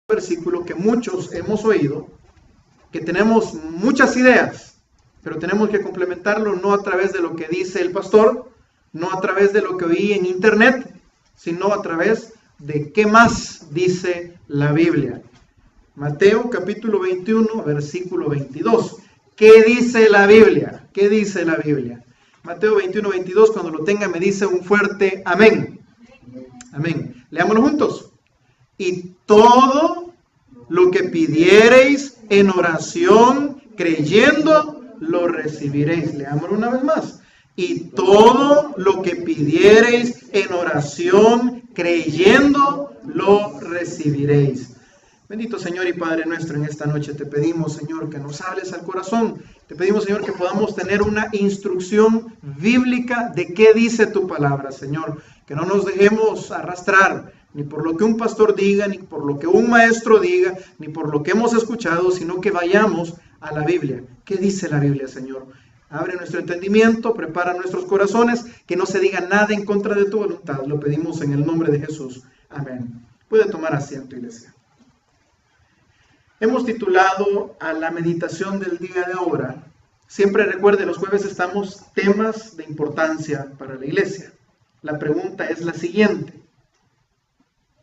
versículo que muchos hemos oído, que tenemos muchas ideas, pero tenemos que complementarlo no a través de lo que dice el pastor, no a través de lo que oí en internet, sino a través de qué más dice la Biblia. Mateo capítulo 21, versículo 22. ¿Qué dice la Biblia? ¿Qué dice la Biblia? Mateo 21, 22, cuando lo tenga me dice un fuerte amén. Amén. Leámoslo juntos. Y todo lo que pidiereis en oración, creyendo, lo recibiréis. Leámoslo una vez más. Y todo lo que pidiereis en oración, creyendo, lo recibiréis. Bendito Señor y Padre nuestro, en esta noche te pedimos, Señor, que nos hables al corazón. Te pedimos, Señor, que podamos tener una instrucción bíblica de qué dice tu palabra, Señor. Que no nos dejemos arrastrar ni por lo que un pastor diga, ni por lo que un maestro diga, ni por lo que hemos escuchado, sino que vayamos a la Biblia. ¿Qué dice la Biblia, Señor? Abre nuestro entendimiento, prepara nuestros corazones, que no se diga nada en contra de tu voluntad. Lo pedimos en el nombre de Jesús. Amén. Puede tomar asiento, iglesia. Hemos titulado a la meditación del día de ahora. Siempre recuerde, los jueves estamos temas de importancia para la iglesia. La pregunta es la siguiente.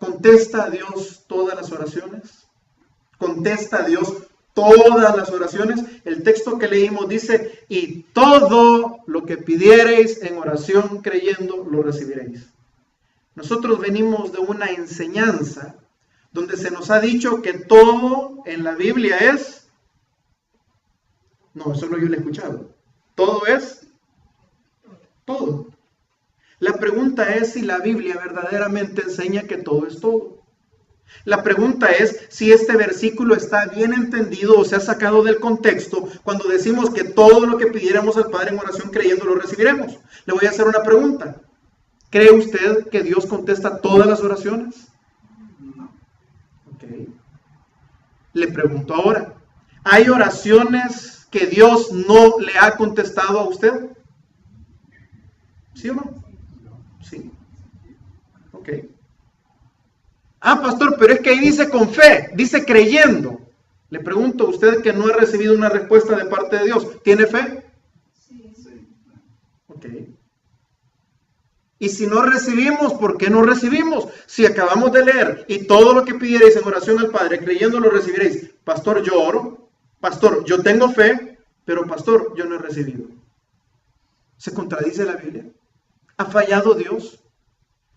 ¿Contesta a Dios todas las oraciones? ¿Contesta a Dios todas las oraciones? El texto que leímos dice, y todo lo que pidiereis en oración creyendo, lo recibiréis. Nosotros venimos de una enseñanza donde se nos ha dicho que todo en la Biblia es... No, eso no yo lo he escuchado. Todo es... todo. La pregunta es si la Biblia verdaderamente enseña que todo es todo. La pregunta es si este versículo está bien entendido o se ha sacado del contexto cuando decimos que todo lo que pidiéramos al Padre en oración creyendo lo recibiremos. Le voy a hacer una pregunta. ¿Cree usted que Dios contesta todas las oraciones? Le pregunto ahora, ¿hay oraciones que Dios no le ha contestado a usted? ¿Sí o no? Sí. Ok. Ah, pastor, pero es que ahí dice con fe, dice creyendo. Le pregunto a usted que no ha recibido una respuesta de parte de Dios, ¿tiene fe? Sí. Ok. Y si no recibimos, ¿por qué no recibimos? Si acabamos de leer, y todo lo que pidierais en oración al Padre, creyendo lo recibiréis. Pastor, yo oro. Pastor, yo tengo fe, pero pastor, yo no he recibido. ¿Se contradice la Biblia? ¿Ha fallado Dios?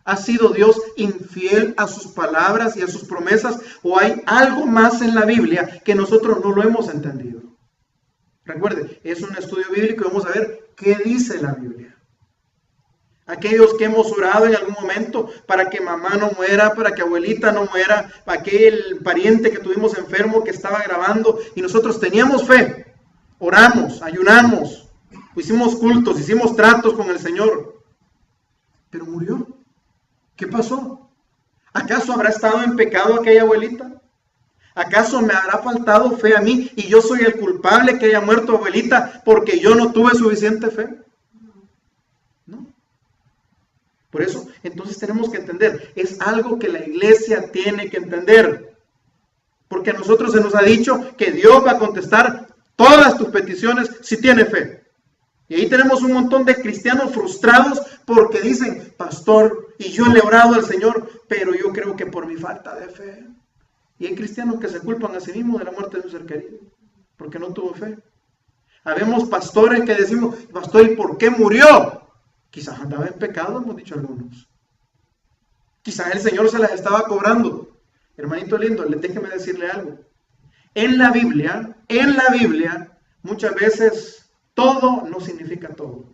¿Ha sido Dios infiel a sus palabras y a sus promesas? ¿O hay algo más en la Biblia que nosotros no lo hemos entendido? Recuerde, es un estudio bíblico y vamos a ver qué dice la Biblia. Aquellos que hemos orado en algún momento para que mamá no muera, para que abuelita no muera, para aquel pariente que tuvimos enfermo que estaba grabando y nosotros teníamos fe, oramos, ayunamos, hicimos cultos, hicimos tratos con el Señor, pero murió. ¿Qué pasó? ¿Acaso habrá estado en pecado aquella abuelita? ¿Acaso me habrá faltado fe a mí y yo soy el culpable que haya muerto abuelita porque yo no tuve suficiente fe? No. Por eso, entonces tenemos que entender, es algo que la iglesia tiene que entender. Porque a nosotros se nos ha dicho que Dios va a contestar todas tus peticiones si tiene fe. Y ahí tenemos un montón de cristianos frustrados porque dicen, pastor, y yo le he orado al Señor, pero yo creo que por mi falta de fe. Y hay cristianos que se culpan a sí mismos de la muerte de un ser querido, porque no tuvo fe. Habemos pastores que decimos, pastor, ¿y por qué murió? Quizás andaba en pecado, hemos dicho algunos. Quizás el Señor se las estaba cobrando. Hermanito lindo, déjeme decirle algo. En la Biblia, muchas veces todo no significa todo.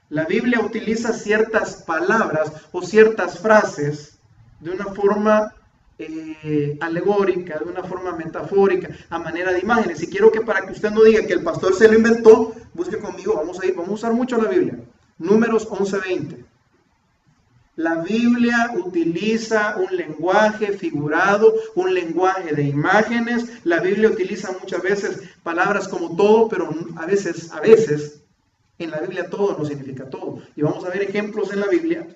La Biblia utiliza ciertas palabras o ciertas frases de una forma alegórica, de una forma metafórica, a manera de imágenes. Y quiero que para que usted no diga que el pastor se lo inventó, busque conmigo, vamos a usar mucho la Biblia. Números 11:20. La Biblia utiliza un lenguaje figurado, un lenguaje de imágenes. La Biblia utiliza muchas veces palabras como todo, pero a veces, en la Biblia todo no significa todo. Y vamos a ver ejemplos en la Biblia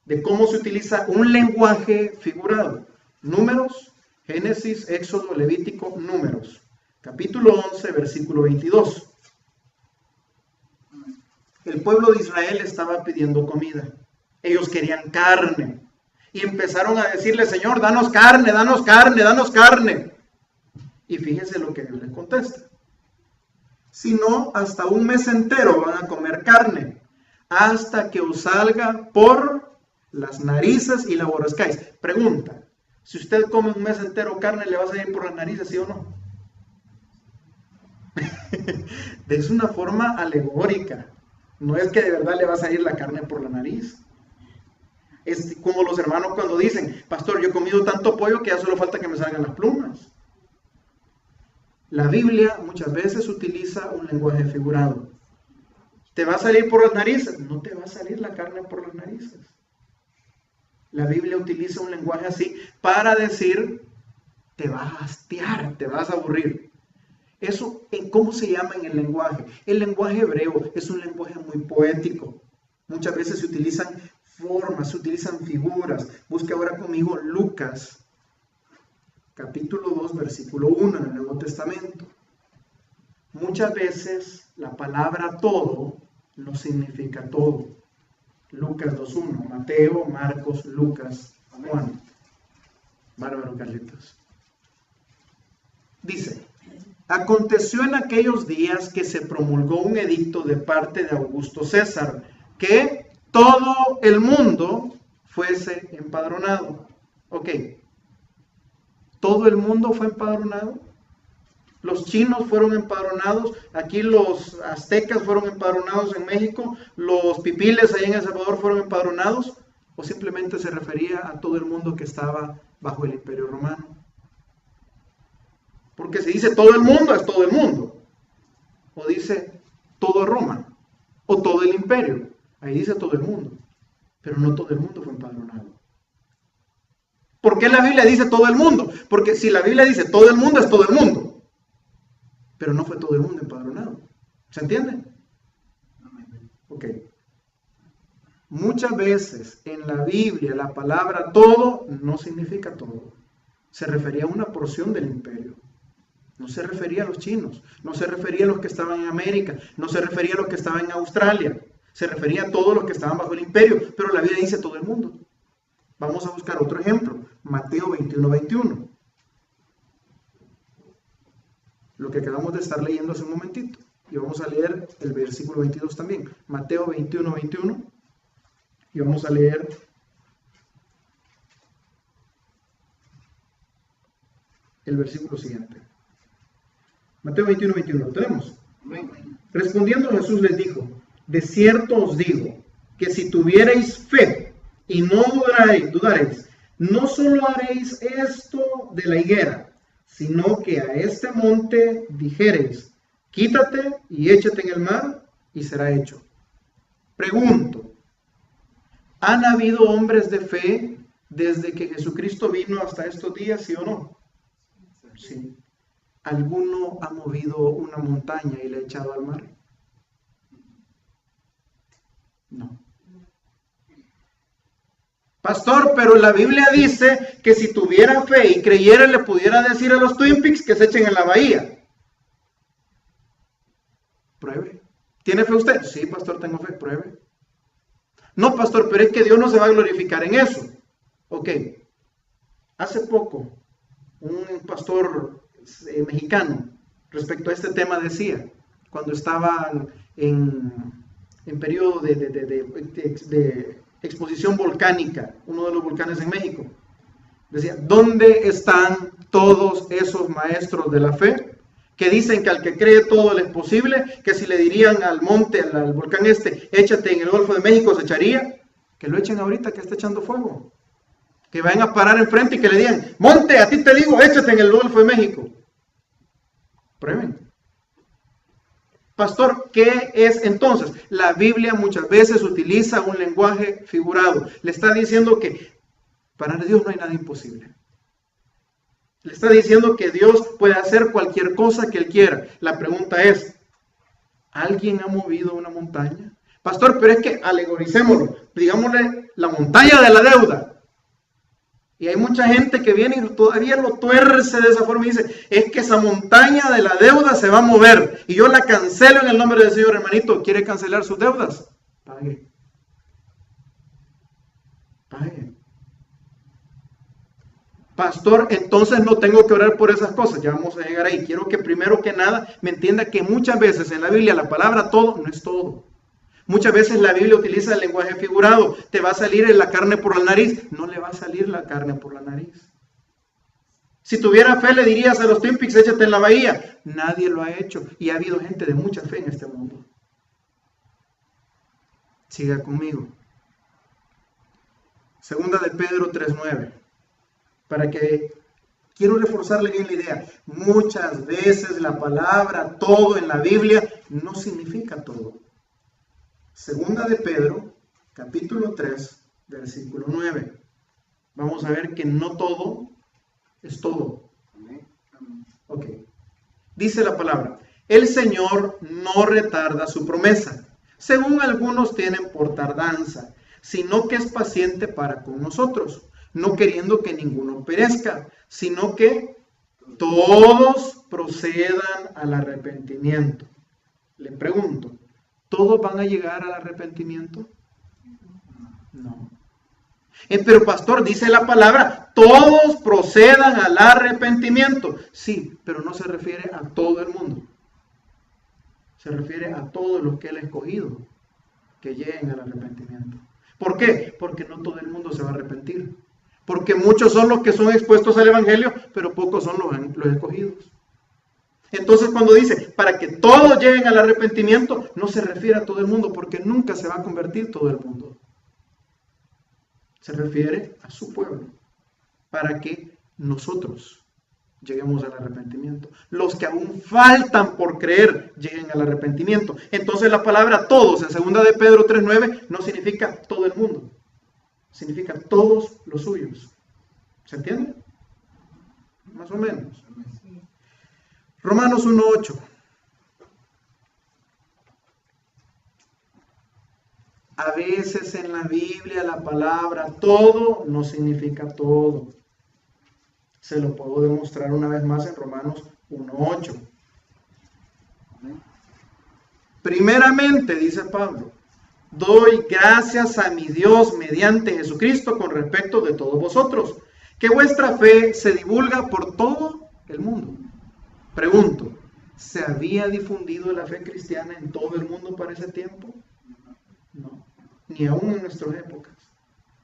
de cómo se utiliza un lenguaje figurado. Números Génesis, Éxodo, Levítico, Números. Capítulo 11, versículo 22. El pueblo de Israel estaba pidiendo comida. Ellos querían carne. Y empezaron a decirle, Señor, danos carne, danos carne, danos carne. Y fíjense lo que Dios les contesta. Si no, hasta un mes entero van a comer carne, hasta que os salga por las narices y la aborrezcáis. Pregunta, si usted come un mes entero carne, ¿le va a salir por las narices, sí o no? Es una forma alegórica. No es que de verdad le va a salir la carne por la nariz. Es como los hermanos cuando dicen, pastor, yo he comido tanto pollo que ya solo falta que me salgan las plumas. La Biblia muchas veces utiliza un lenguaje figurado. ¿Te va a salir por las narices? No te va a salir la carne por las narices. La Biblia utiliza un lenguaje así para decir, te vas a hastiar, te vas a aburrir. Eso, ¿cómo se llama en el lenguaje? El lenguaje hebreo es un lenguaje muy poético. Muchas veces se utilizan formas, se utilizan figuras. Busque ahora conmigo Lucas, capítulo 2, versículo 1 en el Nuevo Testamento. Muchas veces la palabra todo no significa todo. Lucas 2.1, Mateo, Marcos, Lucas, Juan. Bárbaro, Carlitos. Dice, aconteció en aquellos días que se promulgó un edicto de parte de Augusto César, que todo el mundo fuese empadronado. Ok. ¿Todo el mundo fue empadronado? Los chinos fueron empadronados, aquí los aztecas fueron empadronados en México, los pipiles allá en El Salvador fueron empadronados, o simplemente se refería a todo el mundo que estaba bajo el Imperio Romano. Porque si dice todo el mundo, es todo el mundo. O dice todo Roma, o todo el imperio. Ahí dice todo el mundo, pero no todo el mundo fue empadronado. ¿Por qué la Biblia dice todo el mundo? Porque si la Biblia dice todo el mundo, es todo el mundo. Pero no fue todo el mundo empadronado. ¿Se entiende? Ok. Muchas veces en la Biblia la palabra todo no significa todo. Se refería a una porción del imperio. No se refería a los chinos, no se refería a los que estaban en América, no se refería a los que estaban en Australia. Se refería a todos los que estaban bajo el imperio, pero la Biblia dice todo el mundo. Vamos a buscar otro ejemplo, Mateo 21:21. Lo que acabamos de estar leyendo hace un momentito. Y vamos a leer el versículo 22 también. Mateo 21:21. Y vamos a leer el versículo siguiente. Mateo 21:21. ¿Lo tenemos? Respondiendo Jesús les dijo, de cierto os digo, que si tuviereis fe y no dudaréis, no solo haréis esto de la higuera, sino que a este monte dijereis, quítate y échate en el mar, y será hecho. Pregunto, ¿han habido hombres de fe desde que Jesucristo vino hasta estos días, sí o no? Sí. ¿Alguno ha movido una montaña y la ha echado al mar? No. Pastor, pero la Biblia dice que si tuviera fe y creyera, le pudiera decir a los Twin Peaks que se echen en la bahía. Pruebe. ¿Tiene fe usted? Sí, pastor, tengo fe. Pruebe. No, pastor, pero es que Dios no se va a glorificar en eso. Ok. Hace poco, un pastor mexicano respecto a este tema decía, cuando estaban en periodo de exposición volcánica, uno de los volcanes en México, decía, ¿dónde están todos esos maestros de la fe que dicen que al que cree todo le es posible, que si le dirían al monte, al volcán échate en el Golfo de México, se echaría? Que lo echen ahorita que está echando fuego, que vayan a parar enfrente y que le digan, monte, a ti te digo, échate en el Golfo de México. Prueben. Pastor, ¿qué es entonces? La Biblia muchas veces utiliza un lenguaje figurado. Le está diciendo que para Dios no hay nada imposible. Le está diciendo que Dios puede hacer cualquier cosa que Él quiera. La pregunta es, ¿alguien ha movido una montaña? Pastor, pero es que alegoricémoslo. Digámosle la montaña de la deuda. Y hay mucha gente que viene y todavía lo tuerce de esa forma y dice, es que esa montaña de la deuda se va a mover y yo la cancelo en el nombre del Señor. Hermanito, ¿quiere cancelar sus deudas? Pague. Pague. Pastor, entonces no tengo que orar por esas cosas. Ya vamos a llegar ahí. Quiero que primero que nada me entienda que muchas veces en la Biblia la palabra todo no es todo. Muchas veces la Biblia utiliza el lenguaje figurado. Te va a salir la carne por la nariz. No le va a salir la carne por la nariz. Si tuviera fe le dirías a los Twin Peaks, échate en la bahía. Nadie lo ha hecho. Y ha habido gente de mucha fe en este mundo. Siga conmigo. Segunda de Pedro 3:9. Para que quiero reforzarle bien la idea. Muchas veces la palabra todo en la Biblia no significa todo. Segunda de Pedro, capítulo 3, versículo 9. Vamos a ver que no todo es todo. Ok. Dice la palabra, el Señor no retarda su promesa, según algunos tienen por tardanza, sino que es paciente para con nosotros, no queriendo que ninguno perezca, sino que todos procedan al arrepentimiento. Le pregunto, ¿todos van a llegar al arrepentimiento? No. Pero pastor, dice la palabra, todos procedan al arrepentimiento. Sí, pero no se refiere a todo el mundo. Se refiere a todos los que Él ha escogido que lleguen al arrepentimiento. ¿Por qué? Porque no todo el mundo se va a arrepentir. Porque muchos son los que son expuestos al evangelio, pero pocos son los escogidos. Entonces cuando dice, para que todos lleguen al arrepentimiento, no se refiere a todo el mundo, porque nunca se va a convertir todo el mundo. Se refiere a su pueblo, para que nosotros lleguemos al arrepentimiento. Los que aún faltan por creer, lleguen al arrepentimiento. Entonces la palabra todos, en 2 de Pedro 3:9, no significa todo el mundo. Significa todos los suyos. ¿Se entiende? Más o menos. Romanos 1:8. A veces en la Biblia la palabra todo no significa todo. Se lo puedo demostrar una vez más en Romanos 1:8. Primeramente, dice Pablo, doy gracias a mi Dios mediante Jesucristo con respecto de todos vosotros, que vuestra fe se divulga por todo el mundo. Pregunto, ¿se había difundido la fe cristiana en todo el mundo para ese tiempo? No, ni aún en nuestras épocas,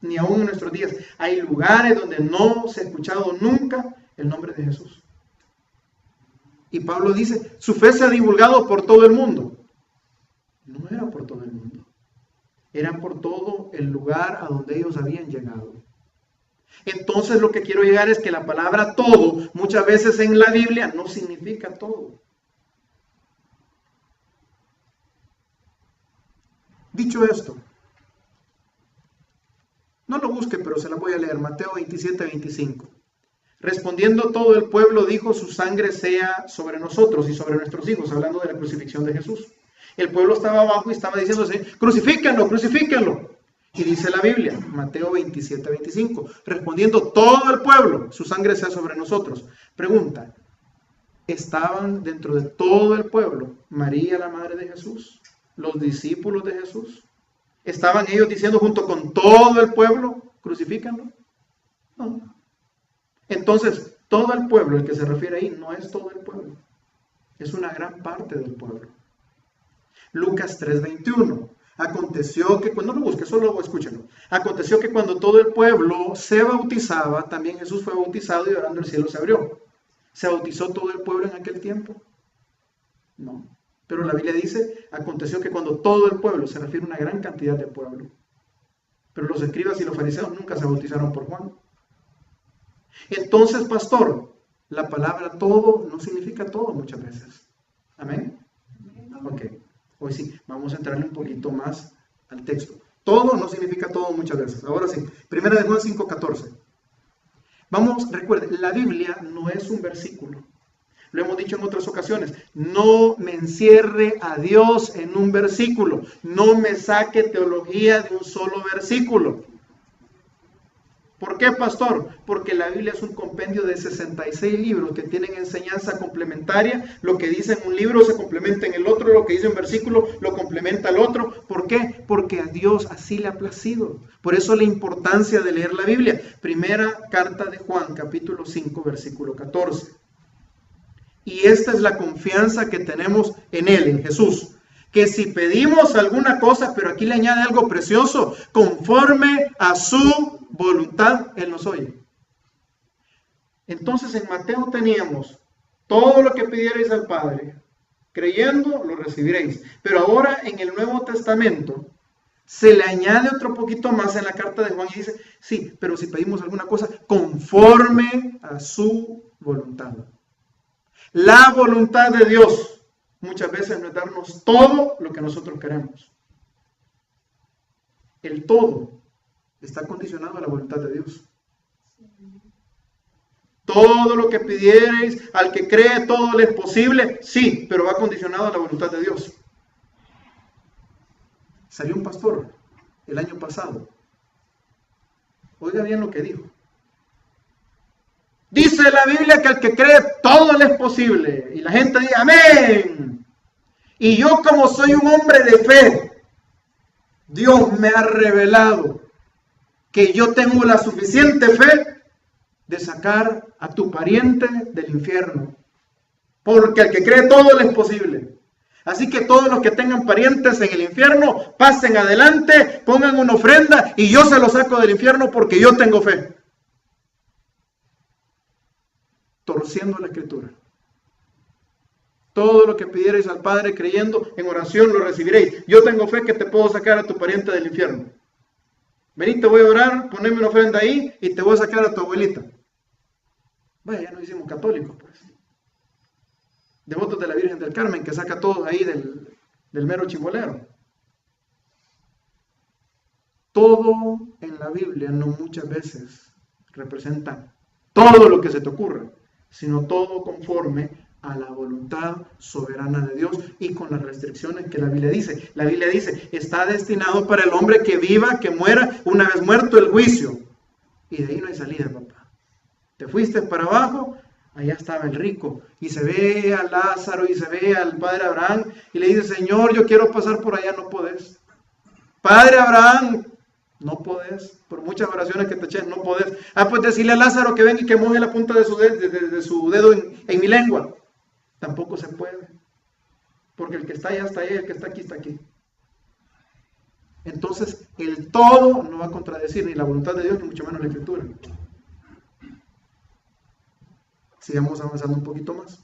ni aún en nuestros días. Hay lugares donde no se ha escuchado nunca el nombre de Jesús. Y Pablo dice, su fe se ha divulgado por todo el mundo. No era por todo el mundo. Era por todo el lugar a donde ellos habían llegado. Entonces lo que quiero llegar es que la palabra todo, muchas veces en la Biblia, no significa todo. Dicho esto, no lo busque, pero se la voy a leer. Mateo 27:25. Respondiendo todo el pueblo dijo, su sangre sea sobre nosotros y sobre nuestros hijos, hablando de la crucifixión de Jesús. El pueblo estaba abajo y estaba diciéndose, crucifíquenlo, crucifíquenlo. Y dice la Biblia, Mateo 27:25, respondiendo todo el pueblo, su sangre sea sobre nosotros. Pregunta, ¿estaban dentro de todo el pueblo María, la madre de Jesús? ¿Los discípulos de Jesús? ¿Estaban ellos diciendo junto con todo el pueblo, crucifíquenlo? No. Entonces, todo el pueblo, el que se refiere ahí, no es todo el pueblo. Es una gran parte del pueblo. Lucas 3:21. Aconteció que, cuando lo busque, solo escúchenlo. Aconteció que cuando todo el pueblo se bautizaba, también Jesús fue bautizado y orando el cielo se abrió. ¿Se bautizó todo el pueblo en aquel tiempo? No. Pero la Biblia dice, aconteció que cuando todo el pueblo, se refiere a una gran cantidad de pueblo. Pero los escribas y los fariseos nunca se bautizaron por Juan. Entonces, pastor, la palabra todo no significa todo muchas veces. ¿Amén? Ok. Hoy sí, vamos a entrarle un poquito más al texto. Todo no significa todo muchas veces. Ahora sí, 1 de Juan 5:14. Vamos, recuerden, la Biblia no es un versículo. Lo hemos dicho en otras ocasiones. No me encierre a Dios en un versículo. No me saque teología de un solo versículo. ¿Por qué, pastor? Porque la Biblia es un compendio de 66 libros que tienen enseñanza complementaria. Lo que dice en un libro se complementa en el otro, lo que dice en versículo lo complementa el otro. ¿Por qué? Porque a Dios así le ha placido. Por eso la importancia de leer la Biblia. Primera carta de Juan, capítulo 5, versículo 14. Y esta es la confianza que tenemos en Él, en Jesús. Que si pedimos alguna cosa, pero aquí le añade algo precioso, conforme a su voluntad, Él nos oye. Entonces en Mateo teníamos todo lo que pidierais al Padre, creyendo lo recibiréis. Pero ahora en el Nuevo Testamento se le añade otro poquito más en la carta de Juan y dice, sí, pero si pedimos alguna cosa, conforme a su voluntad. La voluntad de Dios muchas veces no es darnos todo lo que nosotros queremos. El todo está condicionado a la voluntad de Dios. Todo lo que pidierais, al que cree todo le es posible, sí, pero va condicionado a la voluntad de Dios. Salió un pastor el año pasado. Oiga bien lo que dijo. Dice la Biblia que al que cree todo le es posible. Y la gente dice, amén. Y yo como soy un hombre de fe, Dios me ha revelado que yo tengo la suficiente fe de sacar a tu pariente del infierno. Porque al que cree todo le es posible. Así que todos los que tengan parientes en el infierno, pasen adelante, pongan una ofrenda y yo se los saco del infierno porque yo tengo fe. Torciendo la escritura. Todo lo que pidierais al Padre creyendo, en oración lo recibiréis. Yo tengo fe que te puedo sacar a tu pariente del infierno. Vení, te voy a orar, poneme una ofrenda ahí y te voy a sacar a tu abuelita. Vaya, ya nos hicimos católicos, pues. Devotos de la Virgen del Carmen, que saca todo ahí del mero chimbolero. Todo en la Biblia no muchas veces representa todo lo que se te ocurra, sino todo conforme a la voluntad soberana de Dios y con las restricciones que la Biblia dice. La Biblia dice, está destinado para el hombre que viva, que muera, una vez muerto el juicio. Y de ahí no hay salida, papá. Te fuiste para abajo, allá estaba el rico. Y se ve a Lázaro y se ve al padre Abraham y le dice, Señor, yo quiero pasar por allá, no podés. Padre Abraham, no podés. Por muchas oraciones que te eches, no podés. Pues decirle a Lázaro que venga y que moje la punta de su dedo en mi lengua. Tampoco se puede. Porque el que está allá está allá, el que está aquí está aquí. Entonces, el todo no va a contradecir ni la voluntad de Dios, ni mucho menos la Escritura. Sigamos avanzando un poquito más.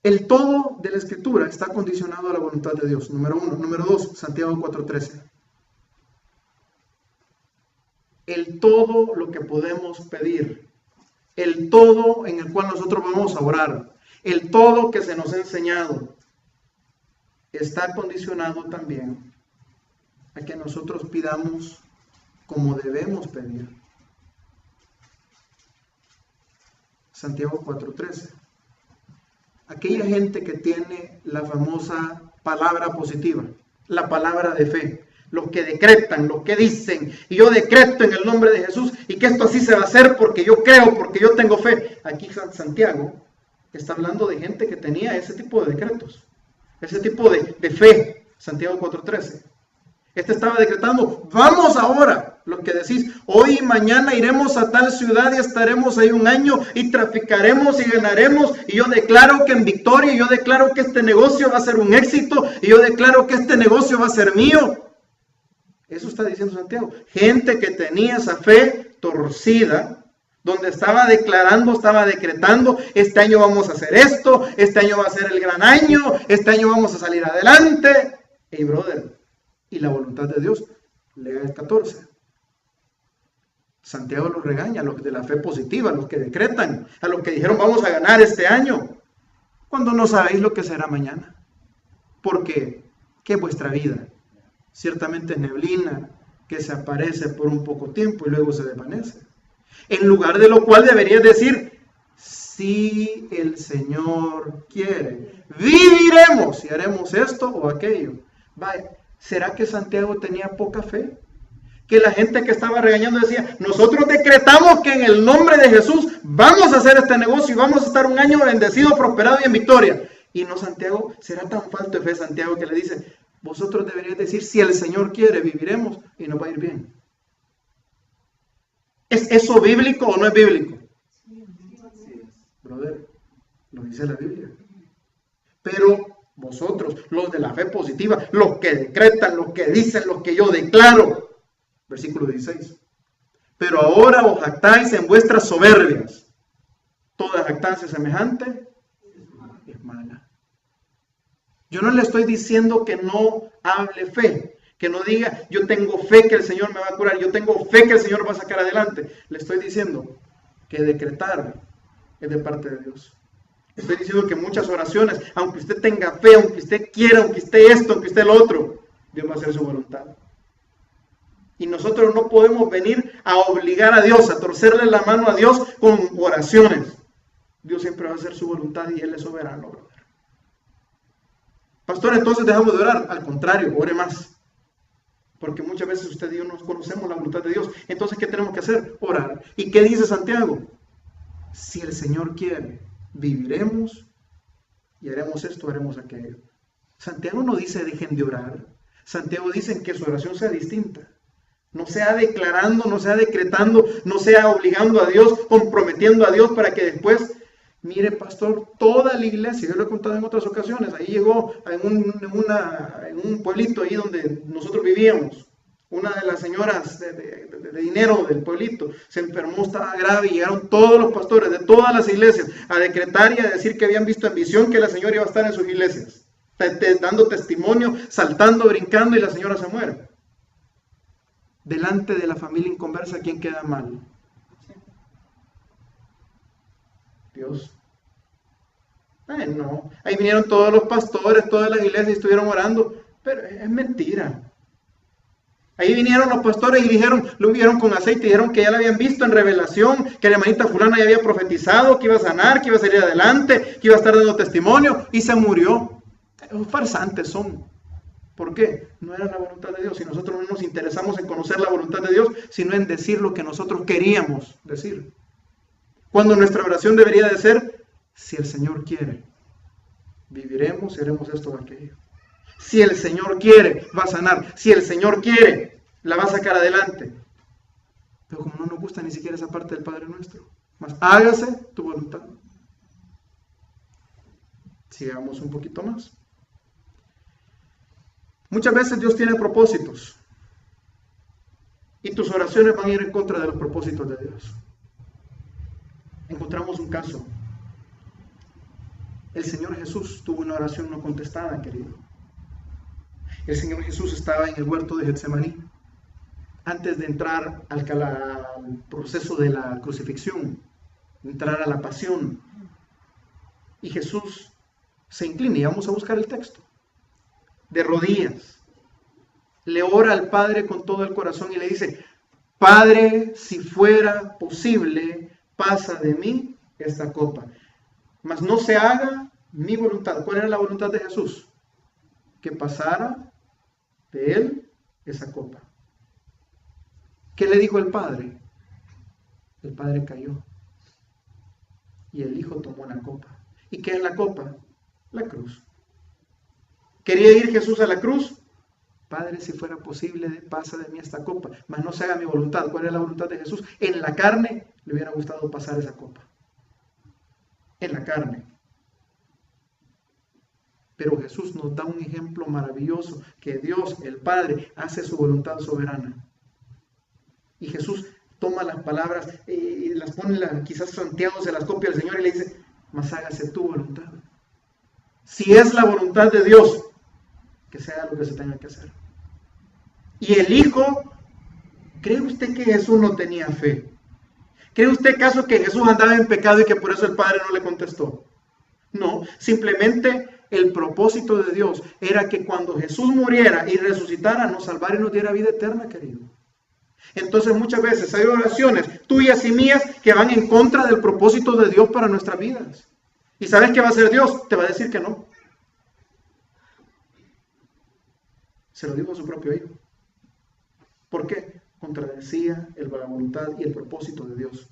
El todo de la Escritura está condicionado a la voluntad de Dios. Número 1. Número 2, Santiago 4:13. El todo lo que podemos pedir. El todo en el cual nosotros vamos a orar. El todo que se nos ha enseñado. Está condicionado también a que nosotros pidamos como debemos pedir. Santiago 4:13. Aquella gente que tiene la famosa palabra positiva, la palabra de fe, los que decretan, los que dicen, y yo decreto en el nombre de Jesús, y que esto así se va a hacer porque yo creo, porque yo tengo fe. Aquí Santiago está hablando de gente que tenía ese tipo de decretos, ese tipo de fe. Santiago 4:13. Este estaba decretando, vamos ahora, los que decís, hoy y mañana iremos a tal ciudad y estaremos ahí un año y traficaremos y ganaremos, y yo declaro que en victoria, y yo declaro que este negocio va a ser un éxito, y yo declaro que este negocio va a ser mío. Eso está diciendo Santiago. Gente que tenía esa fe torcida, donde estaba declarando, estaba decretando, este año vamos a hacer esto, este año va a ser el gran año, este año vamos a salir adelante. Hey, brother, y la voluntad de Dios, lea el 14. Santiago los regaña, a los de la fe positiva, a los que decretan, a los que dijeron vamos a ganar este año, cuando no sabéis lo que será mañana. Porque, ¿qué es vuestra vida? Ciertamente es neblina que se aparece por un poco tiempo y luego se desvanece. En lugar de lo cual deberías decir, si el Señor quiere, viviremos y haremos esto o aquello. Vaya, ¿será que Santiago tenía poca fe? que la gente que estaba regañando decía, nosotros decretamos que en el nombre de Jesús vamos a hacer este negocio y vamos a estar un año bendecido, prosperado y en victoria. Y no, Santiago, será tan falto de fe Santiago que le dice, vosotros deberíais decir, si el Señor quiere, viviremos y nos va a ir bien. ¿Es eso bíblico o no es bíblico? Brother, lo dice la Biblia. Pero vosotros, los de la fe positiva, los que decretan, los que dicen, los que yo declaro, versículo 16. Pero ahora os jactáis en vuestras soberbias. Toda jactancia semejante es mala. Yo no le estoy diciendo que no hable fe, que no diga, yo tengo fe que el Señor me va a curar, yo tengo fe que el Señor me va a sacar adelante. Le estoy diciendo que decretar es de parte de Dios. Estoy diciendo que muchas oraciones, aunque usted tenga fe, aunque usted quiera, aunque usted esto, aunque usted lo otro, Dios va a hacer su voluntad. Y nosotros no podemos venir a obligar a Dios, a torcerle la mano a Dios con oraciones. Dios siempre va a hacer su voluntad y Él es soberano, brother. Pastor, entonces dejamos de orar. Al contrario, ore más. Porque muchas veces usted y yo no conocemos la voluntad de Dios. Entonces, ¿qué tenemos que hacer? Orar. ¿Y qué dice Santiago? Si el Señor quiere, viviremos y haremos esto, haremos aquello. Santiago no dice dejen de orar. Santiago dice que su oración sea distinta. No sea declarando, no sea decretando, no sea obligando a Dios, comprometiendo a Dios para que después, mire pastor, toda la iglesia, yo lo he contado en otras ocasiones, ahí llegó en un pueblito ahí donde nosotros vivíamos, una de las señoras de dinero del pueblito se enfermó, estaba grave y llegaron todos los pastores de todas las iglesias a decretar y a decir que habían visto en visión que la señora iba a estar en sus iglesias, dando testimonio, saltando, brincando y la señora se muere. Delante de la familia inconversa, ¿quién queda mal? Dios. Ay, no. Ahí vinieron todos los pastores, todas las iglesias y estuvieron orando, pero es mentira. Ahí vinieron los pastores y dijeron, lo vieron con aceite y dijeron que ya lo habían visto en revelación, que la hermanita fulana ya había profetizado, que iba a sanar, que iba a salir adelante, que iba a estar dando testimonio y se murió. Farsantes son. ¿Por qué? No era la voluntad de Dios y nosotros no nos interesamos en conocer la voluntad de Dios, sino en decir lo que nosotros queríamos decir. Cuando nuestra oración debería de ser, si el Señor quiere, viviremos y haremos esto o aquello. Si el Señor quiere, va a sanar. Si el Señor quiere, la va a sacar adelante. Pero como no nos gusta ni siquiera esa parte del Padre Nuestro, más hágase tu voluntad. Sigamos un poquito más. Muchas veces Dios tiene propósitos y tus oraciones van a ir en contra de los propósitos de Dios. Encontramos un caso. El Señor Jesús tuvo una oración no contestada, querido. El Señor Jesús estaba en el huerto de Getsemaní antes de entrar al proceso de la crucifixión, entrar a la pasión. Y Jesús se inclina, y vamos a buscar el texto, de rodillas. Le ora al Padre con todo el corazón y le dice, Padre, si fuera posible, pasa de mí esta copa. Mas no se haga mi voluntad. ¿Cuál era la voluntad de Jesús? Que pasara de él esa copa. ¿Qué le dijo el Padre? El Padre cayó. Y el Hijo tomó la copa. ¿Y qué es la copa? La cruz. ¿Quería ir Jesús a la cruz? Padre, si fuera posible, pasa de mí esta copa, mas no se haga mi voluntad. ¿Cuál es la voluntad de Jesús? En la carne le hubiera gustado pasar esa copa. En la carne. Pero Jesús nos da un ejemplo maravilloso, que Dios, el Padre, hace su voluntad soberana. Y Jesús toma las palabras y las pone, quizás Santiago se las copia al Señor y le dice, mas hágase tu voluntad. Si es la voluntad de Dios, que sea lo que se tenga que hacer. Y el Hijo, ¿cree usted que Jesús no tenía fe? ¿Cree usted acaso que Jesús andaba en pecado y que por eso el Padre no le contestó? No, simplemente el propósito de Dios era que cuando Jesús muriera y resucitara, nos salvara y nos diera vida eterna, querido. Entonces muchas veces hay oraciones tuyas y mías que van en contra del propósito de Dios para nuestras vidas. ¿Y sabes qué va a hacer Dios? Te va a decir que no. Se lo dijo a su propio Hijo. ¿Por qué? contradecía la voluntad y el propósito de Dios.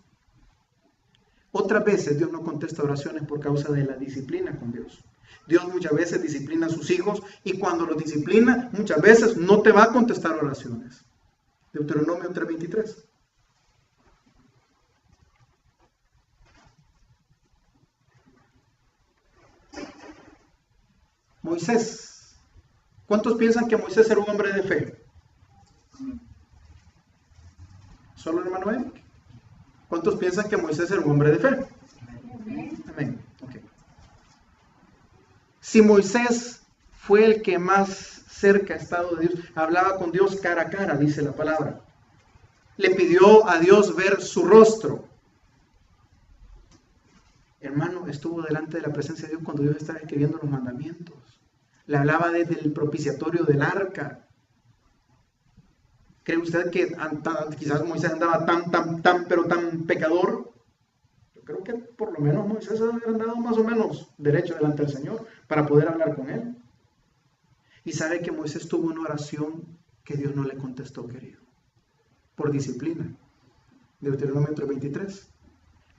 Otras veces Dios no contesta oraciones por causa de la disciplina con Dios. Dios muchas veces disciplina a sus hijos y cuando los disciplina, muchas veces no te va a contestar oraciones. Deuteronomio 3:23. Moisés. ¿Cuántos piensan que Moisés era un hombre de fe? ¿Solo el hermano Eric? ¿Cuántos piensan que Moisés era un hombre de fe? Amén. Okay. Si Moisés fue el que más cerca ha estado de Dios, hablaba con Dios cara a cara, dice la palabra. Le pidió a Dios ver su rostro. Hermano, estuvo delante de la presencia de Dios cuando Dios estaba escribiendo los mandamientos. Le hablaba desde el propiciatorio del arca. ¿Cree usted que quizás Moisés andaba tan pecador? Yo creo que por lo menos Moisés había andado más o menos derecho delante del Señor para poder hablar con él. Y sabe que Moisés tuvo una oración que Dios no le contestó, querido, por disciplina. Deuteronomio 3:23.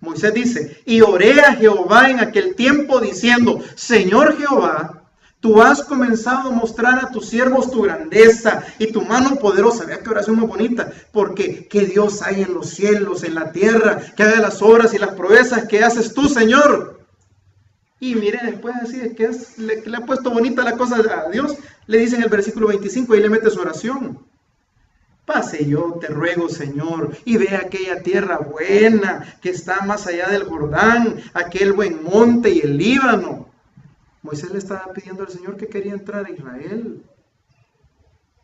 Moisés dice, y oré a Jehová en aquel tiempo diciendo, Señor Jehová, tú has comenzado a mostrar a tus siervos tu grandeza y tu mano poderosa. Vea qué oración muy bonita, porque ¿qué Dios hay en los cielos, en la tierra, que haga las obras y las proezas que haces tú, Señor? Y mire, después así es que le ha puesto bonita la cosa a Dios, le dice en el versículo 25, ahí le mete su oración. Pase yo, te ruego, Señor, y ve aquella tierra buena que está más allá del Jordán, aquel buen monte y el Líbano. Moisés le estaba pidiendo al Señor que quería entrar a Israel.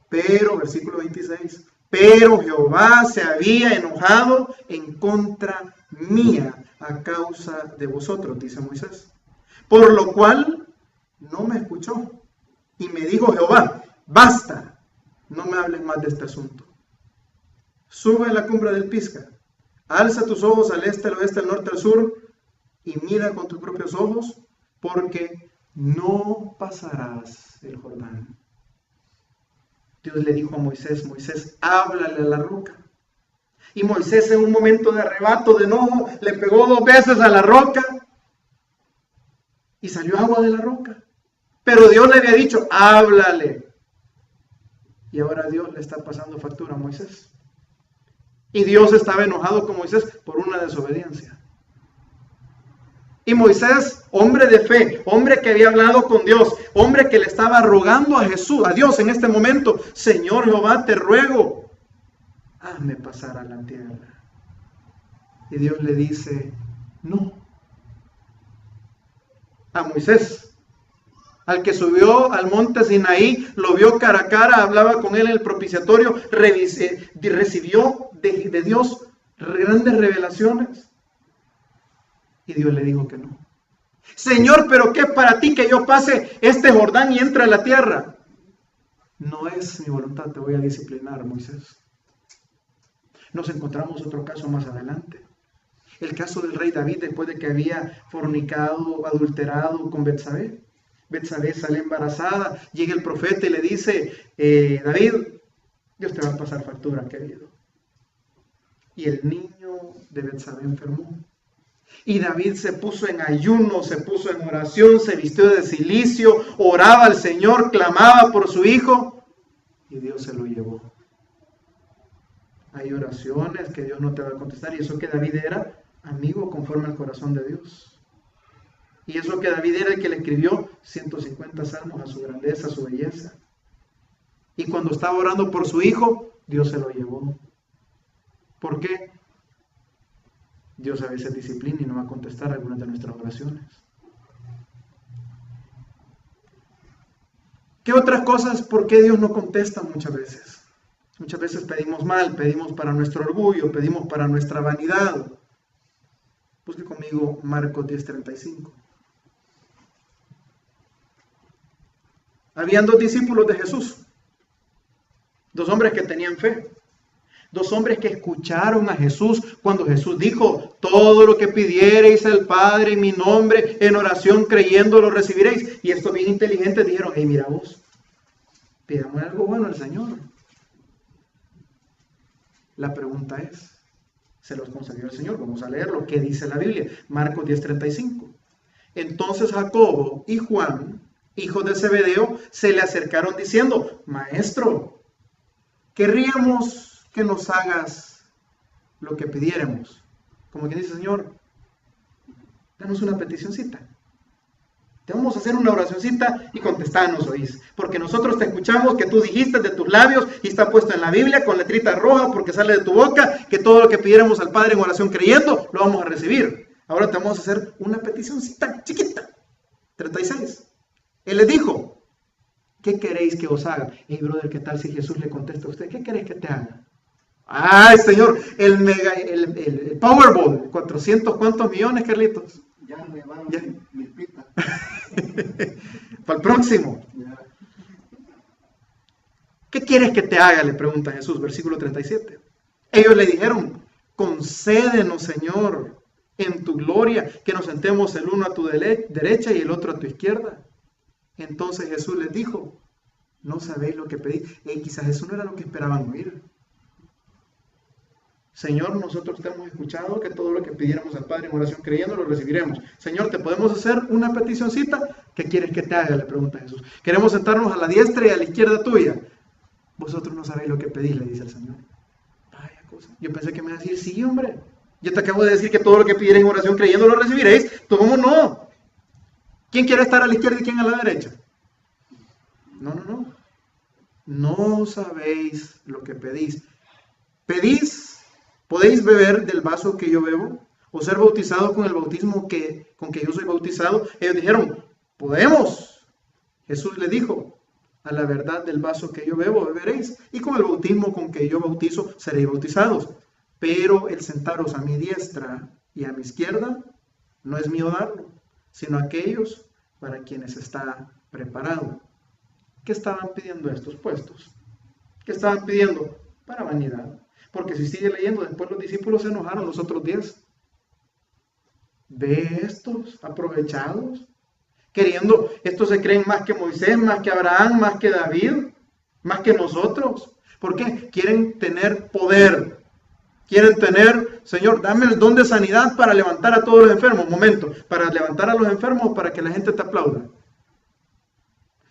Pero, versículo 26, pero Jehová se había enojado en contra mía a causa de vosotros, dice Moisés. Por lo cual no me escuchó. Y me dijo Jehová, basta, no me hables más de este asunto. Sube a la cumbre del Pisga, alza tus ojos al este, al oeste, al norte, al sur, y mira con tus propios ojos, porque no pasarás el Jordán. Dios le dijo a Moisés, Moisés, háblale a la roca. Y Moisés en un momento de arrebato, de enojo, le pegó 2 veces a la roca y salió agua de la roca. Pero Dios le había dicho, háblale. Y ahora Dios le está pasando factura a Moisés. Y Dios estaba enojado con Moisés por una desobediencia. Y Moisés, hombre de fe, hombre que había hablado con Dios, hombre que le estaba rogando a Jesús, a Dios en este momento, Señor Jehová, te ruego, hazme pasar a la tierra. Y Dios le dice, no. A Moisés, al que subió al monte Sinaí, lo vio cara a cara, hablaba con él en el propiciatorio, recibió de Dios grandes revelaciones. Y Dios le dijo que no. Señor, pero ¿qué para ti que yo pase este Jordán y entre a la tierra? No es mi voluntad, te voy a disciplinar, Moisés. Nos encontramos otro caso más adelante. El caso del rey David después de que había fornicado, adulterado con Betsabé. Betsabé sale embarazada, llega el profeta y le dice, David, Dios te va a pasar factura, querido. Y el niño de Betsabé enfermó. Y David se puso en ayuno, se puso en oración, se vistió de cilicio, oraba al Señor, clamaba por su hijo y Dios se lo llevó. Hay oraciones que Dios no te va a contestar y eso que David era amigo conforme al corazón de Dios. Y eso que David era el que le escribió 150 salmos a su grandeza, a su belleza. Y cuando estaba orando por su hijo, Dios se lo llevó. ¿Por qué? Dios a veces disciplina y no va a contestar algunas de nuestras oraciones. ¿Qué otras cosas? ¿Por qué Dios no contesta muchas veces? Muchas veces pedimos mal, pedimos para nuestro orgullo, pedimos para nuestra vanidad. Busque conmigo Marcos 10:35. Habían 2 discípulos de Jesús, 2 hombres que tenían fe. 2 hombres que escucharon a Jesús cuando Jesús dijo, todo lo que pidiereis al Padre en mi nombre, en oración creyendo lo recibiréis. Y estos bien inteligentes dijeron, hey, mira vos, pidamos algo bueno al Señor. La pregunta es, ¿se los concedió el Señor? Vamos a leer lo que dice la Biblia. Marcos 10:35. Entonces Jacobo y Juan, hijos de Zebedeo, se le acercaron diciendo, Maestro, querríamos que nos hagas lo que pidiéramos. Como quien dice, Señor, danos una peticioncita. Te vamos a hacer una oracioncita y contestanos, oís. Porque nosotros te escuchamos que tú dijiste de tus labios y está puesto en la Biblia con letrita roja porque sale de tu boca que todo lo que pidiéramos al Padre en oración creyendo lo vamos a recibir. Ahora te vamos a hacer una peticioncita chiquita. 36. Él les dijo, ¿qué queréis que os haga? Hey, brother, ¿qué tal si Jesús le contesta a usted? ¿Qué queréis que te haga? Ay, Señor, el Powerball, 400, ¿cuántos millones, Carlitos? Ya me van mi pita. Para el próximo. ¿Qué quieres que te haga? Le pregunta Jesús, versículo 37. Ellos le dijeron, concédenos, Señor, en tu gloria, que nos sentemos el uno a tu derecha y el otro a tu izquierda. Entonces Jesús les dijo, no sabéis lo que pedís. Quizás eso no era lo que esperaban oír. Señor, nosotros te hemos escuchado que todo lo que pidiéramos al Padre en oración creyendo lo recibiremos. Señor, ¿te podemos hacer una peticioncita? ¿Qué quieres que te haga? Le pregunta Jesús. Queremos sentarnos a la diestra y a la izquierda tuya. Vosotros no sabéis lo que pedís, le dice el Señor. Vaya cosa. Yo pensé que me iba a decir, sí, hombre. Yo te acabo de decir que todo lo que pidierais en oración creyendo lo recibiréis. ¿Cómo no? ¿Quién quiere estar a la izquierda y quién a la derecha? No. No sabéis lo que pedís. ¿Pedís? ¿Podéis beber del vaso que yo bebo? ¿O ser bautizados con el bautismo con que yo soy bautizado? Ellos dijeron, podemos. Jesús le dijo, a la verdad del vaso que yo bebo beberéis, y con el bautismo con que yo bautizo seréis bautizados. Pero el sentaros a mi diestra y a mi izquierda no es mío darlo, sino aquellos para quienes está preparado. ¿Qué estaban pidiendo estos puestos? ¿Qué estaban pidiendo? Para vanidad. Porque si sigue leyendo, después los discípulos se enojaron, los otros 10. Ve estos aprovechados, queriendo, estos se creen más que Moisés, más que Abraham, más que David, más que nosotros. ¿Por qué? Quieren tener poder. Quieren tener, Señor, dame el don de sanidad para levantar a todos los enfermos. Un momento, ¿para levantar a los enfermos o para que la gente te aplauda?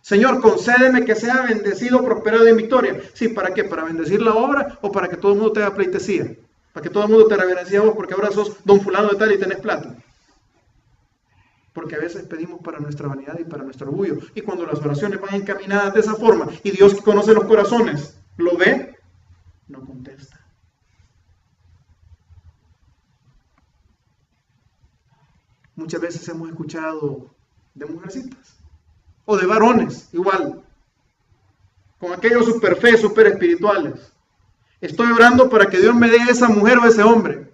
Señor, concédeme que sea bendecido, prosperado y en victoria. Sí, ¿para qué? ¿Para bendecir la obra o para que todo el mundo te haga pleitesía? Para que todo el mundo te reverencie a vos porque ahora sos don fulano de tal y tenés plata. Porque a veces pedimos para nuestra vanidad y para nuestro orgullo. Y cuando las oraciones van encaminadas de esa forma y Dios que conoce los corazones, ¿lo ve? No contesta. Muchas veces hemos escuchado de mujercitas. O de varones, igual, con aquellos super fe, super espirituales. Estoy orando para que Dios me dé esa mujer o ese hombre.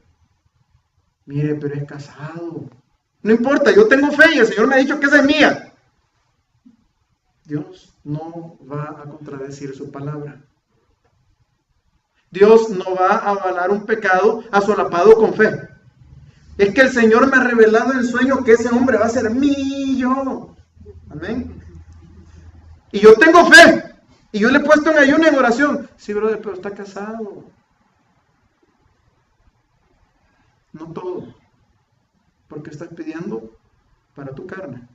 Mire, pero es casado. No importa, yo tengo fe y el Señor me ha dicho que esa es mía. Dios no va a contradecir su palabra. Dios no va a avalar un pecado asolapado con fe. Es que el Señor me ha revelado en sueño que ese hombre va a ser mío. Amén. Y yo tengo fe. Y yo le he puesto en ayuno y en oración. Sí, brother, pero está casado. No todo. Porque estás pidiendo para tu carne.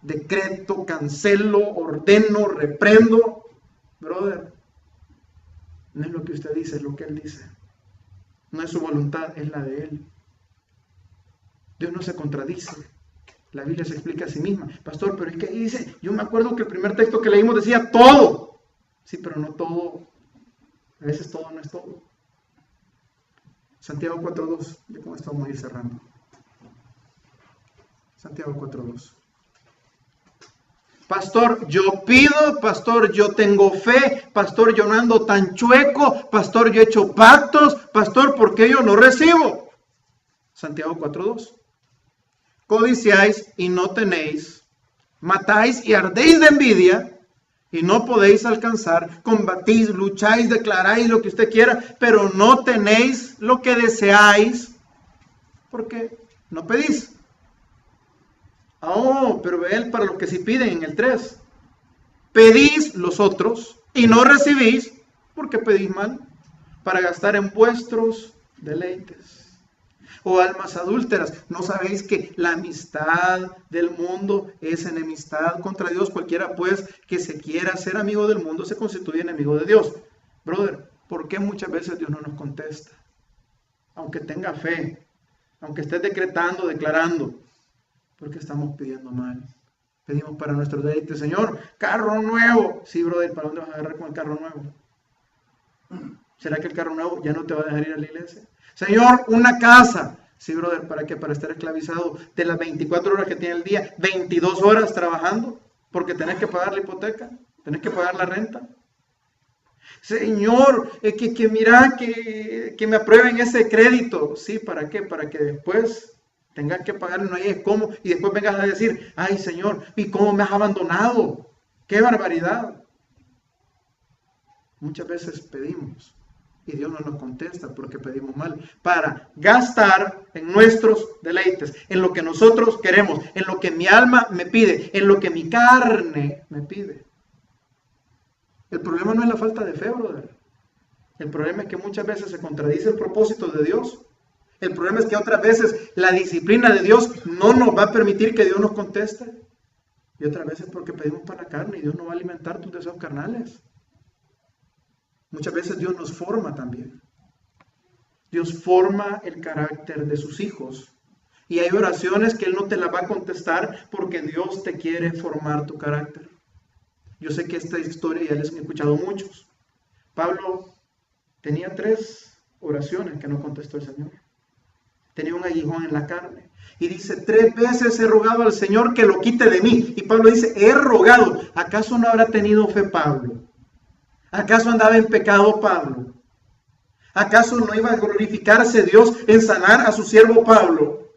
Decreto, cancelo, ordeno, reprendo. Brother, no es lo que usted dice, es lo que Él dice. No es su voluntad, es la de Él. Dios no se contradice. La Biblia se explica a sí misma. Pastor, pero es que ahí dice, yo me acuerdo que el primer texto que leímos decía todo. Sí, pero no todo. A veces todo no es todo. Santiago 4.2. Ya con esto vamos a ir cerrando. Santiago 4.2. Pastor, yo pido, pastor, yo tengo fe, pastor, yo no ando tan chueco, pastor, yo he hecho pactos, pastor, ¿por qué yo no recibo? Santiago 4.2. Codiciáis y no tenéis, matáis y ardéis de envidia y no podéis alcanzar, combatís, lucháis, declaráis lo que usted quiera, pero no tenéis lo que deseáis porque no pedís. Oh, pero ve él para los que sí piden en el 3. Pedís los otros y no recibís ¿Por qué pedís mal? Para gastar en vuestros deleites. O almas adúlteras, ¿no sabéis que la amistad del mundo es enemistad contra Dios? Cualquiera pues que se quiera ser amigo del mundo se constituye enemigo de Dios. Brother, ¿por qué muchas veces Dios no nos contesta? Aunque tenga fe, aunque estés decretando, declarando, porque estamos pidiendo mal. Pedimos para nuestros deleites, Señor, carro nuevo. Sí, brother, ¿para dónde vas a agarrar con el carro nuevo? ¿Será que el carro nuevo ya no te va a dejar ir a la iglesia? Señor, una casa. Sí, brother, ¿para qué? Para estar esclavizado de las 24 horas que tiene el día, 22 horas trabajando, porque tenés que pagar la hipoteca, tenés que pagar la renta. Señor, que me aprueben ese crédito. Sí, ¿para qué? Para que después tengas que pagarlo, no hay cómo, y después vengas a decir, ay Señor, ¿y cómo me has abandonado? ¡Qué barbaridad! Muchas veces pedimos y Dios no nos contesta porque pedimos mal, para gastar en nuestros deleites, en lo que nosotros queremos, en lo que mi alma me pide, en lo que mi carne me pide. El problema no es la falta de fe, brother. El problema es que muchas veces se contradice el propósito de Dios. El problema es que otras veces la disciplina de Dios no nos va a permitir que Dios nos conteste. Y otras veces porque pedimos para la carne y Dios no va a alimentar tus deseos carnales. Muchas veces Dios nos forma también. Dios forma el carácter de sus hijos. Y hay oraciones que Él no te las va a contestar porque Dios te quiere formar tu carácter. Yo sé que esta historia ya les he escuchado muchos. Pablo tenía 3 oraciones que no contestó el Señor. Tenía un aguijón en la carne. Y dice, 3 veces he rogado al Señor que lo quite de mí. Y Pablo dice, he rogado. ¿Acaso no habrá tenido fe Pablo? ¿Acaso andaba en pecado Pablo? ¿Acaso no iba a glorificarse Dios en sanar a su siervo Pablo?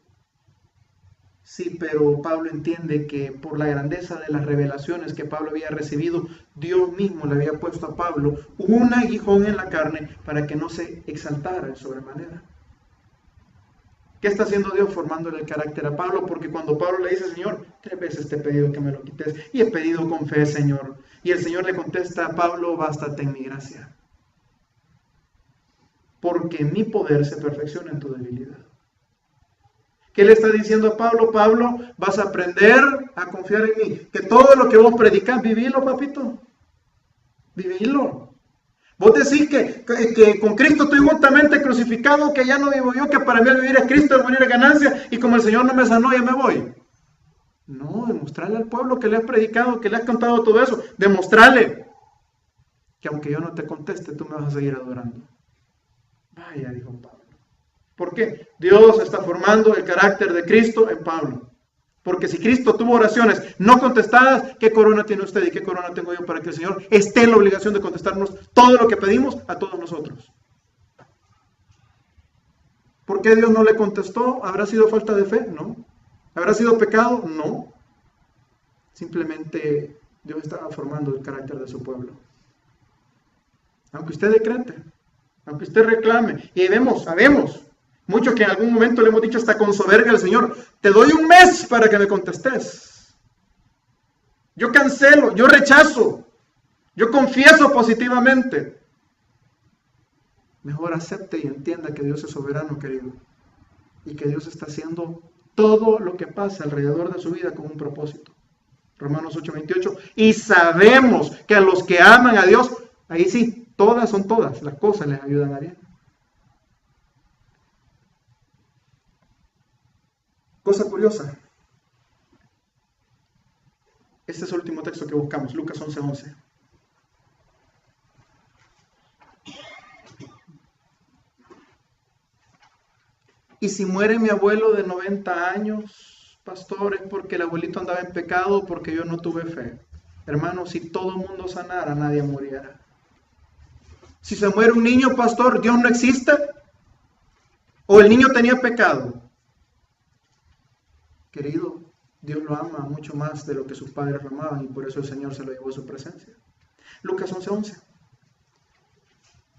Sí, pero Pablo entiende que por la grandeza de las revelaciones que Pablo había recibido, Dios mismo le había puesto a Pablo un aguijón en la carne para que no se exaltara en sobremanera. ¿Qué está haciendo Dios? Formándole el carácter a Pablo, porque cuando Pablo le dice, Señor, 3 veces te he pedido que me lo quites, y he pedido con fe, Señor. Y el Señor le contesta a Pablo, bástate en mi gracia, porque mi poder se perfecciona en tu debilidad. ¿Qué le está diciendo a Pablo? Pablo, vas a aprender a confiar en mí. Que todo lo que vos predicás, vivilo, papito. Vivilo. Vos decís que con Cristo estoy juntamente crucificado, que ya no vivo yo, que para mí el vivir es Cristo, el morir es ganancia, y como el Señor no me sanó, ya me voy. No, demostrarle al pueblo que le has predicado, que le has contado todo eso. Demostrarle que aunque yo no te conteste, tú me vas a seguir adorando. Vaya, dijo Pablo. ¿Por qué? Dios está formando el carácter de Cristo en Pablo. Porque si Cristo tuvo oraciones no contestadas, ¿qué corona tiene usted y qué corona tengo yo para que el Señor esté en la obligación de contestarnos todo lo que pedimos a todos nosotros? ¿Por qué Dios no le contestó? ¿Habrá sido falta de fe? No. ¿Habrá sido pecado? No. Simplemente Dios estaba formando el carácter de su pueblo. Aunque usted decrete, aunque usted reclame, y sabemos, muchos que en algún momento le hemos dicho hasta con soberbia al Señor, te doy un mes para que me contestes. Yo cancelo, yo rechazo, yo confieso positivamente. Mejor acepte y entienda que Dios es soberano, querido, y que Dios está haciendo todo lo que pasa alrededor de su vida con un propósito. Romanos 8:28, y sabemos que a los que aman a Dios, ahí sí, todas las cosas les ayudan a bien. Cosa curiosa. Este es el último texto que buscamos, Lucas 11:11. Y si muere mi abuelo de 90 años, pastor, es porque el abuelito andaba en pecado, porque yo no tuve fe. Hermano, si todo el mundo sanara, nadie muriera. Si se muere un niño, pastor, ¿Dios no existe? ¿O el niño tenía pecado? Querido, Dios lo ama mucho más de lo que sus padres lo amaban y por eso el Señor se lo llevó a su presencia. Lucas 11:11.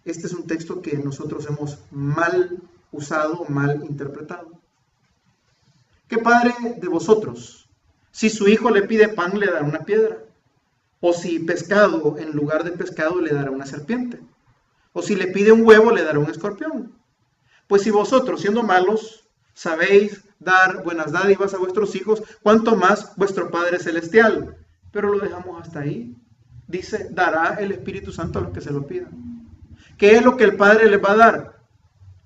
Este es un texto que nosotros hemos mal usado, mal interpretado. ¿Qué padre de vosotros, si su hijo le pide pan, le dará una piedra? ¿O si pescado, en lugar de pescado, le dará una serpiente? O si le pide un huevo, le dará un escorpión. Pues si vosotros, siendo malos, sabéis dar buenas dádivas a vuestros hijos, cuanto más vuestro Padre Celestial. Pero lo dejamos hasta ahí. Dice, dará el Espíritu Santo a los que se lo pidan. ¿Qué es lo que el Padre les va a dar?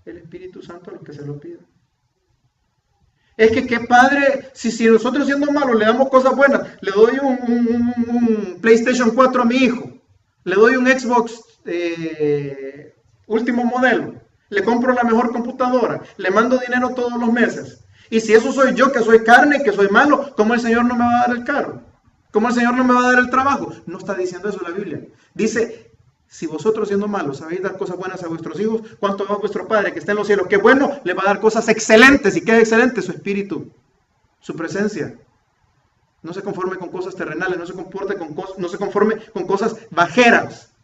El Espíritu Santo a los que se lo pidan. Es que qué padre, si nosotros siendo malos le damos cosas buenas, le doy un PlayStation 4 a mi hijo, le doy un Xbox último modelo, le compro la mejor computadora, le mando dinero todos los meses. Y si eso soy yo, que soy carne, que soy malo, ¿cómo el Señor no me va a dar el carro? ¿Cómo el Señor no me va a dar el trabajo? No está diciendo eso la Biblia. Dice, si vosotros siendo malos sabéis dar cosas buenas a vuestros hijos, ¿cuánto más vuestro Padre que está en los cielos, que bueno, le va a dar cosas excelentes? ¿Y qué es excelente? Su espíritu, su presencia. No se conforme con cosas terrenales, no se conforme con cosas bajeras.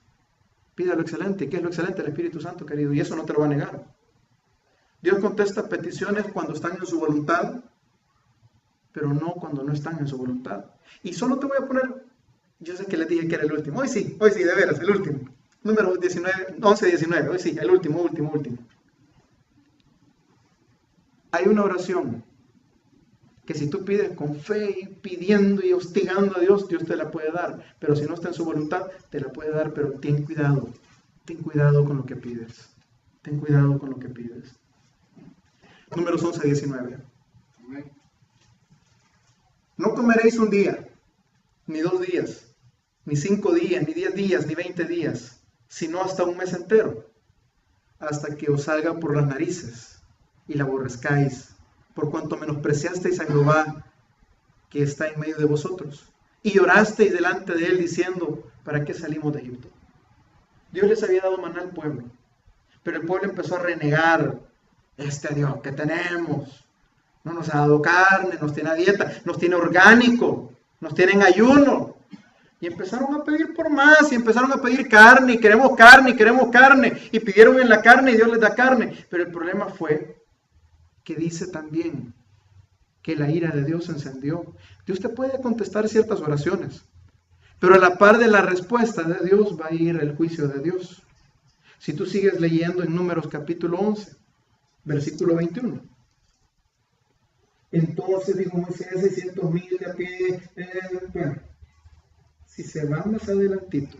Pida lo excelente. ¿Y qué es lo excelente? El Espíritu Santo, querido, y eso no te lo va a negar. Dios contesta peticiones cuando están en su voluntad, pero no cuando no están en su voluntad. Y solo te voy a poner, yo sé que les dije que era el último, hoy sí, de veras, el último. Número 19, 11, 19, hoy sí, el último. Hay una oración que si tú pides con fe, pidiendo y hostigando a Dios, Dios te la puede dar. Pero si no está en su voluntad, te la puede dar, pero ten cuidado con lo que pides. Ten cuidado con lo que pides. Números 11, 19. No comeréis un día, ni 2 días, ni 5 días, ni 10 días, ni 20 días, sino hasta un mes entero, hasta que os salga por las narices y la aborrezcáis, por cuanto menospreciasteis a Jehová que está en medio de vosotros, y llorasteis delante de él diciendo, ¿para qué salimos de Egipto? Dios les había dado maná al pueblo, pero el pueblo empezó a renegar, este Dios que tenemos no nos ha dado carne, nos tiene a dieta, nos tiene orgánico, nos tiene en ayuno. Y empezaron a pedir por más, y empezaron a pedir carne, y queremos carne, y pidieron en la carne y Dios les da carne. Pero el problema fue que dice también que la ira de Dios se encendió. Dios te puede contestar ciertas oraciones, pero a la par de la respuesta de Dios va a ir el juicio de Dios. Si tú sigues leyendo en Números capítulo 11, versículo 21. Entonces dijo Moisés, 600,000 de a pie. Si se va más adelantito,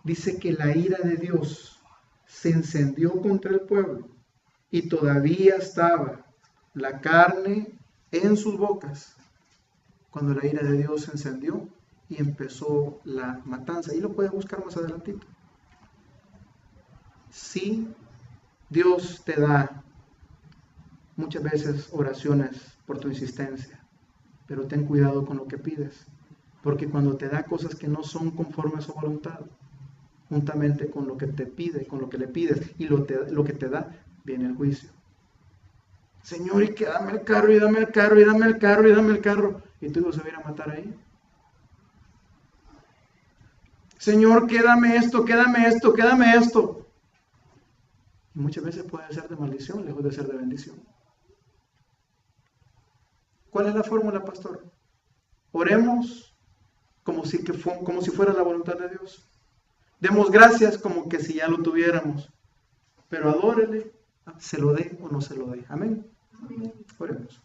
dice que la ira de Dios se encendió contra el pueblo y todavía estaba la carne en sus bocas cuando la ira de Dios se encendió y empezó la matanza. Y lo puedes buscar más adelantito. Sí, Dios te da muchas veces oraciones por tu insistencia, pero ten cuidado con lo que pides, porque cuando te da cosas que no son conforme a su voluntad, juntamente con lo que te pide, con lo que le pides y lo que te da, viene el juicio. Señor, y que dame el carro, y dame el carro, y dame el carro, y dame el carro, y tu hijo se va a ir a matar ahí. Señor, quédame esto, quédame esto, quédame esto. Y muchas veces puede ser de maldición, lejos de ser de bendición. ¿Cuál es la fórmula, pastor? Oremos como si fuera la voluntad de Dios. Demos gracias como que si ya lo tuviéramos. Pero adórele, se lo dé o no se lo dé. Amén. Oremos.